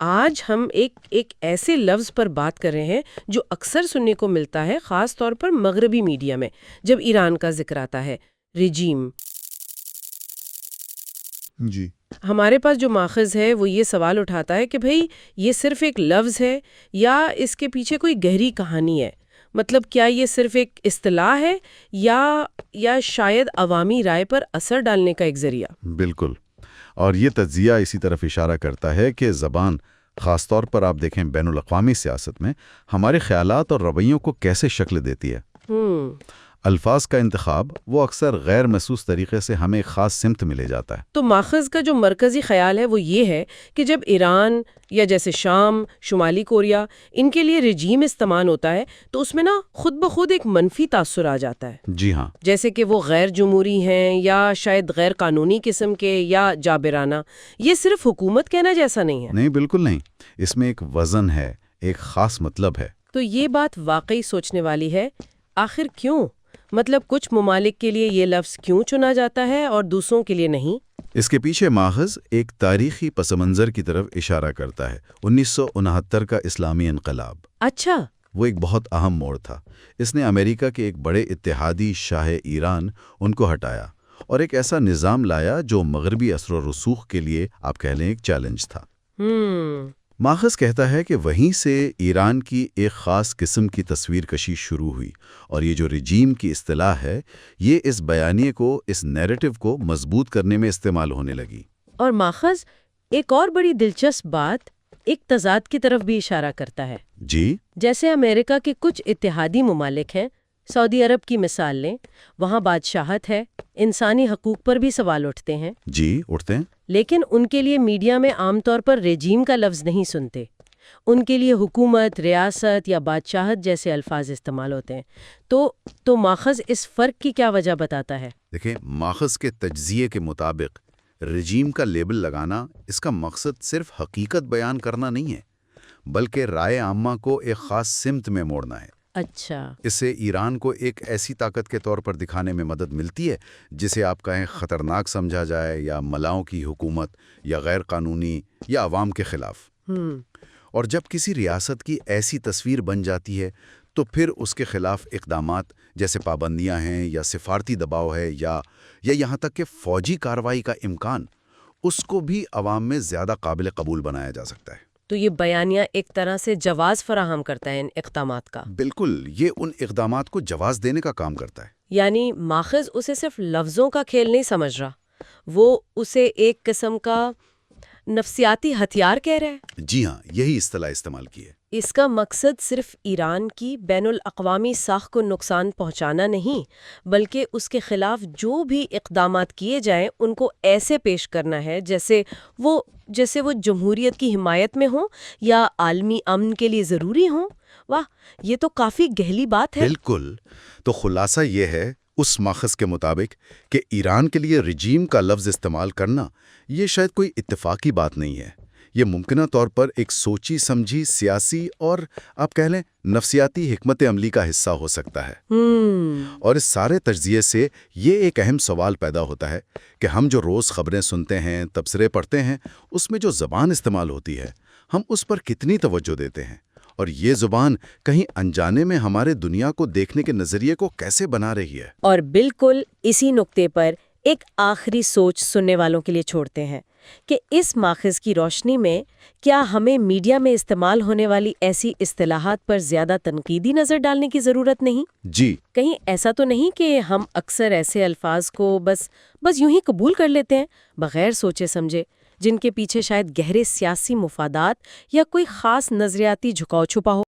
آج ہم ایک ایسے لفظ پر بات کر رہے ہیں جو اکثر سننے کو ملتا ہے، خاص طور پر مغربی میڈیا میں جب ایران کا ذکر آتا ہے، رجیم۔ جی ہمارے پاس جو ماخذ ہے وہ یہ سوال اٹھاتا ہے کہ بھئی یہ صرف ایک لفظ ہے یا اس کے پیچھے کوئی گہری کہانی ہے؟ مطلب کیا یہ صرف ایک اصطلاح ہے یا شاید عوامی رائے پر اثر ڈالنے کا ایک ذریعہ؟ بالکل، اور یہ تجزیہ اسی طرف اشارہ کرتا ہے کہ زبان، خاص طور پر آپ دیکھیں بین الاقوامی سیاست میں، ہمارے خیالات اور رویوں کو کیسے شکل دیتی ہے۔ الفاظ کا انتخاب وہ اکثر غیر محسوس طریقے سے ہمیں ایک خاص سمت میں لے جاتا ہے۔ تو ماخذ کا جو مرکزی خیال ہے وہ یہ ہے کہ جب ایران یا جیسے شام، شمالی کوریا، ان کے لیے رجیم استعمال ہوتا ہے تو اس میں خود بخود ایک منفی تاثر آ جاتا ہے۔ جی ہاں، جیسے کہ وہ غیر جمہوری ہیں یا شاید غیر قانونی قسم کے یا جابرانہ۔ یہ صرف حکومت کہنا جیسا نہیں ہے۔ نہیں، بالکل نہیں، اس میں ایک وزن ہے، ایک خاص مطلب ہے۔ تو یہ بات واقعی سوچنے والی ہے۔ آخر کیوں؟ مطلب کچھ ممالک کے لیے یہ لفظ کیوں چنا جاتا ہے اور دوسروں کے لیے نہیں؟ اس کے پیچھے ماخذ ایک تاریخی پس منظر کی طرف اشارہ کرتا ہے، 1969 کا اسلامی انقلاب۔ اچھا، وہ ایک بہت اہم موڑ تھا۔ اس نے امریکہ کے ایک بڑے اتحادی شاہ ایران ان کو ہٹایا اور ایک ایسا نظام لایا جو مغربی اثر و رسوخ کے لیے آپ کہہ لیں ایک چیلنج تھا۔ ماخذ کہتا ہے کہ وہیں سے ایران کی ایک خاص قسم کی تصویر کشی شروع ہوئی، اور یہ جو رجیم کی اصطلاح ہے، یہ اس بیانیے کو، اس نیریٹو کو مضبوط کرنے میں استعمال ہونے لگی۔ اور ماخذ ایک اور بڑی دلچسپ بات، ایک تضاد کی طرف بھی اشارہ کرتا ہے۔ جی، جیسے امریکہ کے کچھ اتحادی ممالک ہیں، سعودی عرب کی مثال لیں، وہاں بادشاہت ہے، انسانی حقوق پر بھی سوال اٹھتے ہیں۔ جی اٹھتے ہیں، لیکن ان کے لیے میڈیا میں عام طور پر رجیم کا لفظ نہیں سنتے، ان کے لیے حکومت، ریاست یا بادشاہت جیسے الفاظ استعمال ہوتے ہیں۔ تو ماخذ اس فرق کی کیا وجہ بتاتا ہے؟ دیکھیں، ماخذ کے تجزیے کے مطابق رجیم کا لیبل لگانا، اس کا مقصد صرف حقیقت بیان کرنا نہیں ہے، بلکہ رائے عامہ کو ایک خاص سمت میں موڑنا ہے۔ اچھا، اس سے ایران کو ایک ایسی طاقت کے طور پر دکھانے میں مدد ملتی ہے جسے آپ کہیں خطرناک سمجھا جائے، یا ملاؤں کی حکومت، یا غیر قانونی، یا عوام کے خلاف۔ اور جب کسی ریاست کی ایسی تصویر بن جاتی ہے تو پھر اس کے خلاف اقدامات جیسے پابندیاں ہیں، یا سفارتی دباؤ ہے، یا یہاں تک کہ فوجی کارروائی کا امکان، اس کو بھی عوام میں زیادہ قابل قبول بنایا جا سکتا ہے۔ تو یہ بیانیہ ایک طرح سے جواز فراہم کرتا ہے ان اقدامات کا۔ بالکل، یہ ان اقدامات کو جواز دینے کا کام کرتا ہے۔ یعنی ماخذ اسے صرف لفظوں کا کھیل نہیں سمجھ رہا، وہ اسے ایک قسم کا نفسیاتی ہتھیار کہہ رہا ہے۔ جی ہاں، یہی اصطلاح استعمال کی ہے۔ اس کا مقصد صرف ایران کی بین الاقوامی ساکھ کو نقصان پہنچانا نہیں، بلکہ اس کے خلاف جو بھی اقدامات کیے جائیں ان کو ایسے پیش کرنا ہے جیسے وہ جمہوریت کی حمایت میں ہوں یا عالمی امن کے لیے ضروری ہوں۔ واہ، یہ تو کافی گہری بات ہے۔ بالکل، تو خلاصہ یہ ہے اس ماخذ کے مطابق کہ ایران کے لیے رجیم کا لفظ استعمال کرنا یہ شاید کوئی اتفاقی بات نہیں ہے، یہ ممکنہ طور پر ایک سوچی سمجھی سیاسی اور آپ کہہ لیں نفسیاتی حکمت عملی کا حصہ ہو سکتا ہے۔ اور اس سارے تجزیے سے یہ ایک اہم سوال پیدا ہوتا ہے کہ ہم جو روز خبریں سنتے ہیں، تبصرے پڑھتے ہیں، اس میں جو زبان استعمال ہوتی ہے، ہم اس پر کتنی توجہ دیتے ہیں، اور یہ زبان کہیں انجانے میں ہمارے دنیا کو دیکھنے کے نظریے کو کیسے بنا رہی ہے۔ اور بالکل اسی نقطے پر ایک آخری سوچ سننے والوں کے لیے چھوڑتے ہیں کہ اس ماخذ کی روشنی میں کیا ہمیں میڈیا میں استعمال ہونے والی ایسی اصطلاحات پر زیادہ تنقیدی نظر ڈالنے کی ضرورت نہیں؟ جی، کہیں ایسا تو نہیں کہ ہم اکثر ایسے الفاظ کو بس یوں ہی قبول کر لیتے ہیں بغیر سوچے سمجھے، جن کے پیچھے شاید گہرے سیاسی مفادات یا کوئی خاص نظریاتی جھکاؤ چھپا ہو؟